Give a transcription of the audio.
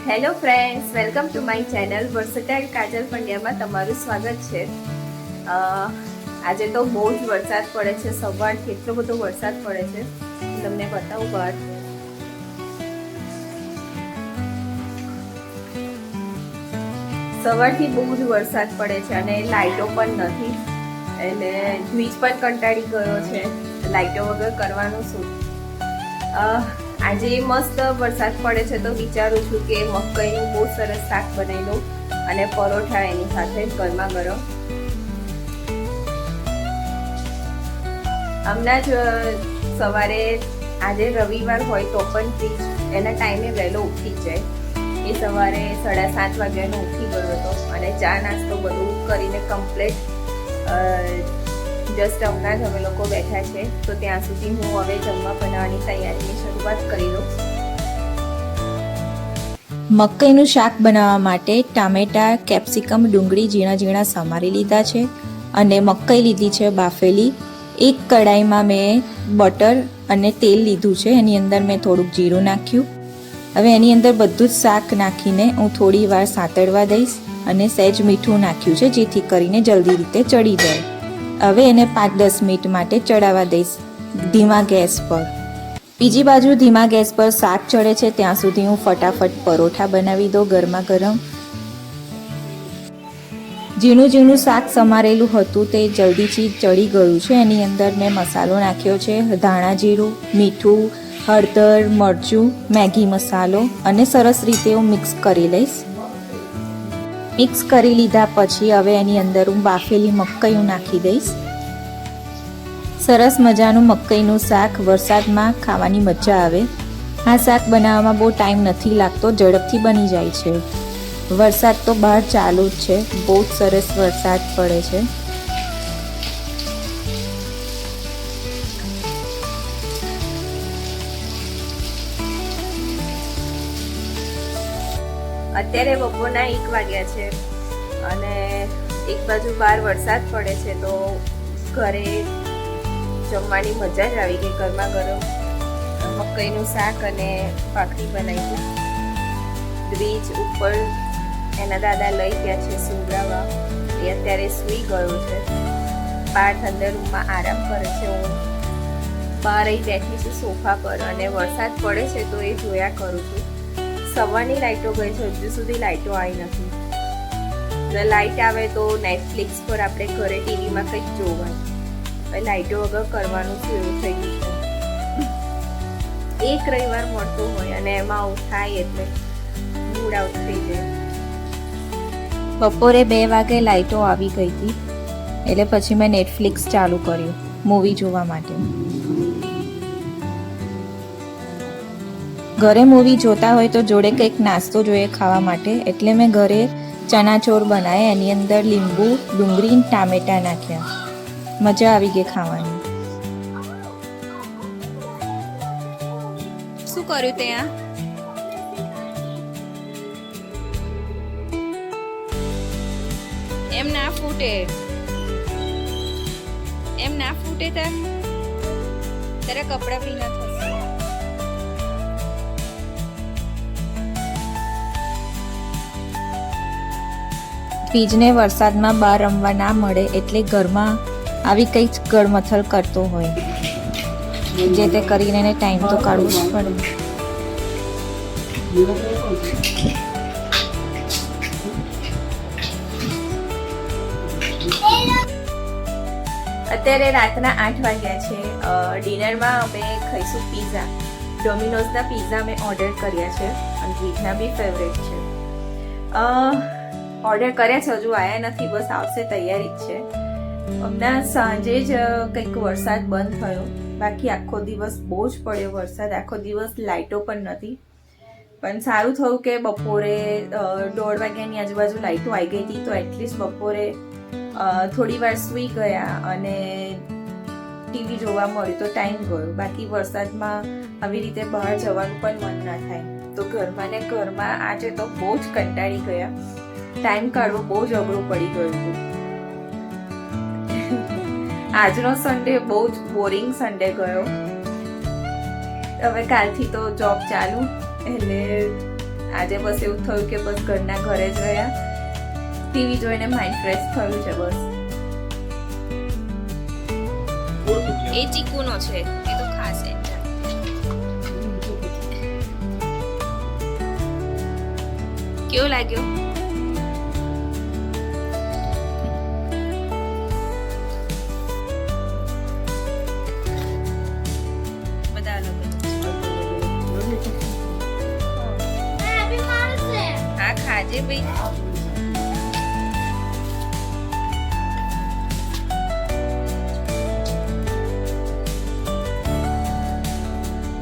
Hello friends, welcome to my channel versatile Kajal પંડ્યામાં તમારું સ્વાગત છે। આજે તો બહુ જ વરસાદ પડે છે, સવારથી એટલો બધો વરસાદ પડે છે, તમને બતાવું બહાર। સવારથી બહુ જ વરસાદ પડે છે અને લાઇટો પણ નથી, એટલે વીજ પણ કંટાળી ગયો છે, લાઇટો વગર કરવાનું શું। આજે મસ્ત વરસાદ પડે છે તો વિચારું છું કે મકાઈનું બહુ સરસ શાક બનાવી લઉં અને પરોઠા એની સાથે ગરમા ગરમ। હમણાં જ સવારે આજે રવિવાર હોય તો પણ પ્લીઝ એના ટાઈમે વહેલો ઉઠી જાય। એ સવારે 7:30 વાગ્યાનો ઉઠી ગયો હતો અને ચા નાસ્તો બધું કરીને કમ્પ્લીટ જસ્ટ હમણાં જ અમે લોકો બેઠા છે, તો ત્યાં સુધી હું હવે જમવા બનાવવાની તૈયારીની શરૂઆત કરી દઉં। મકાઈનું શાક બનાવવા માટે ટામેટા, કેપ્સિકમ, ડુંગળી ઝીણા ઝીણા સમારી લીધા છે અને મકાઈ લીધી છે બાફેલી। એક કડાઈમાં મેં બટર અને તેલ લીધું છે, એની અંદર મેં થોડુંક જીરું નાખ્યું। હવે એની અંદર બધું જ શાક નાખીને હું થોડી વાર સાતળવા દઈશ અને સહેજ મીઠું નાખ્યું છે જેથી કરીને જલ્દી રીતે ચડી જાય। હવે એને 5-10 મિનિટ માટે ચડાવવા દઈશ ધીમા ગેસ પર। બીજી બાજુ ધીમા ગેસ પર શાક ચડે છે ત્યાં સુધી હું ફટાફટ પરોઠા બનાવી દઉં ગરમા ગરમ। ઝીણું ઝીણું શાક સમારેલું હતું તે જલ્દીથી ચડી ગયું છે। એની અંદર મેં મસાલો નાખ્યો છે, ધાણા જીરું, મીઠું, હળદર, મરચું, મેગી મસાલો અને સરસ રીતે હું મિક્સ કરી લઈશ। મિક્સ કરી લીધા પછી હવે એની અંદર હું બાફેલી મકાઈ નાખી દઈશ। સરસ મજાનું મકાઈનું શાક વરસાદમાં ખાવાની મજા આવે। આ શાક બનાવવામાં બહુ ટાઈમ નથી લાગતો, ઝડપથી બની જાય છે। વરસાદ તો બહાર ચાલુ જ છે, બહુ જ સરસ વરસાદ પડે છે। અત્યારે બપોરના 1 વાગ્યા છે અને એક બાજુ બહાર વરસાદ પડે છે તો ઘરે જમવાની મજા જ આવી ગઈ। ગરમા ગરમ મકાઈનું શાક અને ભાખરી બનાવી। દ્વિજ ઉપર એના દાદા લઈ ગયા છે સુવડાવવા, એ અત્યારે સૂઈ ગયો છે। પાર્થ અંદર રૂમમાં આરામ કરે છે, હું બહાર અહીં બેઠી છું સોફા પર અને વરસાદ પડે છે તો એ જોયા કરું છું। સવારની લાઇટો ગઈ છે, હજુ સુધી લાઇટો આવી નથી। લાઇટ આવે તો નેટફ્લિક્સ પર આપણે ઘરે ટીવીમાં કંઈક જોવાનું, લાઇટો વગર કરવાનું શું એવું થઈ ગયું છે। એક રવિવાર મળતો હોય અને એમાં આવું થાય એટલે મૂડ આઉટ થઈ જાય। બપોરે 2 વાગે લાઇટો આવી ગઈ હતી એટલે પછી મેં નેટફ્લિક્સ ચાલુ કર્યું મૂવી જોવા માટે। ઘરે મૂવી જોતા હોય તો જોડે કંઈક નાસ્તો જોઈએ ખાવા માટે, એટલે મેં ઘરે ચણાચોર બનાવ્યા। એની અંદર લીંબુ, ડુંગળી, ટામેટા નાખ્યા, મજા આવી ગઈ ખાવાની। શું કર્યું ત્યાં? એમ ના ફૂટે, એમ ના ફૂટે, તારા કપડા ભીના થશે। બીજને વરસાદમાં બહાર રમવા ના મળે એટલે ઘરમાં આવી કંઈ જ ગળમથલ કરતો હોય, જે તે કરીને એને ટાઈમ તો કાઢવો જ પડે। અત્યારે રાતના 8 વાગ્યા છે। ડિનરમાં અમે ખાઈશું પીઝા। ડોમિનોઝના પીઝા મેં ઓર્ડર કર્યા છે અને દ્વિજના બી ફેવરેટ છે। ઓર્ડર કર્યા છે, હજુ આવ્યા નથી, બસ આવશે, તૈયારી જ છે। હમણાં સાંજે જ કંઈક વરસાદ બંધ થયો, બાકી આખો દિવસ બહુ જ પડ્યો વરસાદ, આખો દિવસ લાઇટો પણ નથી। પણ સારું થયું કે બપોરે 1:30 વાગ્યાની આજુબાજુ લાઇટો આવી ગઈ હતી, તો એટલીસ્ટ બપોરે થોડી વાર સૂઈ ગયા અને ટીવી જોવા મળ્યું તો ટાઈમ ગયો। બાકી વરસાદમાં આવી રીતે બહાર જવાનું પણ મન ના થાય, તો ઘરમાં ને ઘરમાં આજે તો બહુ જ કંટાળી ગયા। ટાઈમ કાઢવો બહુ જ અઘરું પડી ગયું હતું। આજનો સન્ડે બહુ જ બોરિંગ સન્ડે ગયો। હવે કાલથી તો જોબ ચાલુ, એટલે આજે બસ એવું થયું કે બસ ઘરના ઘરે જ રહ્યા, ટીવી જોઈને માઇન્ડ ફ્રેશ થયું છે બસ. એ ચીકુનો છે, એ તો ખાસ છે. કેવો લાગ્યો? બધા અલગ હા ખાજે ભાઈ.